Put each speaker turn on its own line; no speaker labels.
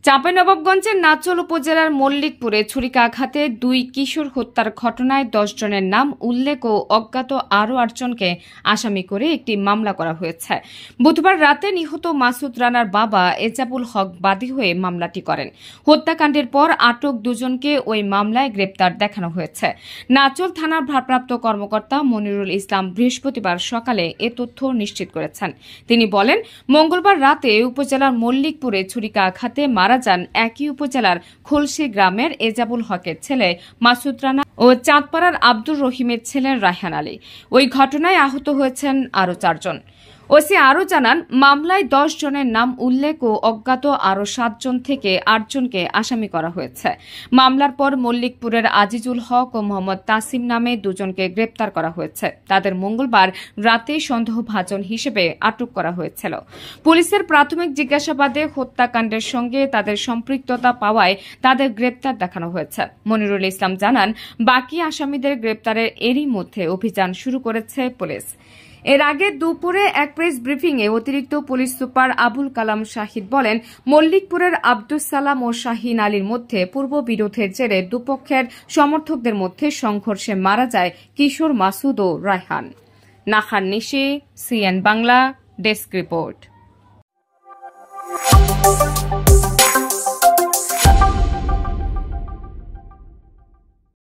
চাঁপাইনবাবগঞ্জের নাচল উপজেলার মল্লিকপুরে ছুরিকাঘাতে 2 কিশোর হত্যার ঘটনায় 10 জনের নাম উল্লেখ ও অজ্ঞাত আরও 8 জনকে আসামি করে একটি মামলা করা হয়েছে। বুধবার রাতে নিহত মাসুদ রানার বাবা এজাবুল হক বাদী হয়ে মামলাটি করেন। হত্যাকাণ্ডের পর আটক 2 জনকে ওই মামলায় গ্রেপ্তার দেখানো হয়েছে। নাচল থানার ভারপ্রাপ্ত কর্মকর্তা মনিরুল ইসলাম বৃহস্পতিবার সকালে এ তথ্য নিশ্চিত করেছেন। তিনি বলেন, মঙ্গলবার রাতে উপজেলার মল্লিকপুরে ছুরিকাঘাতে মারা যান একই উপজেলার খোলসি গ্রামের এজাবুল হকের ছেলে মাসুদ রানা ও চাঁদপাড়ার আব্দুর রহিমের ছেলে রায়হান আলী। ওই ঘটনায় আহত হয়েছেন আরও 4 জন। ওসি আরও জানান, মামলায় 10 জনের নাম উল্লেখ ও অজ্ঞাত আরও 7 জন থেকে 8 জনকে আসামি করা হয়েছে। মামলার পর মল্লিকপুরের আজিজুল হক ও মোহাম্মদ তাসিম নামে 2 জনকে গ্রেপ্তার করা হয়েছে। তাদের মঙ্গলবার রাতে সন্দেহভাজন হিসেবে আটক করা হয়েছিল। পুলিশের প্রাথমিক জিজ্ঞাসাবাদে হত্যাকাণ্ডের সঙ্গে তাদের সম্পৃক্ততা পাওয়ায় তাদের গ্রেপ্তার দেখানো হয়েছে। মনিরুল ইসলাম জানান, বাকি আসামিদের গ্রেপ্তারের এরই মধ্যে অভিযান শুরু করেছে পুলিশ। এর আগে দুপুরে এক প্রেস ব্রিফিংয়ে অতিরিক্ত পুলিশ সুপার আবুল কালাম শাহিদ বলেন, মল্লিকপুরের আব্দুস সালাম ও শাহিন আলীর মধ্যে পূর্ব বিরোধের জেরে দুপক্ষের সমর্থকদের মধ্যে সংঘর্ষে মারা যায় কিশোর মাসুদ ও রায়হান। নাহার নিশি, সিএন বাংলা, ডেস্ক রিপোর্ট।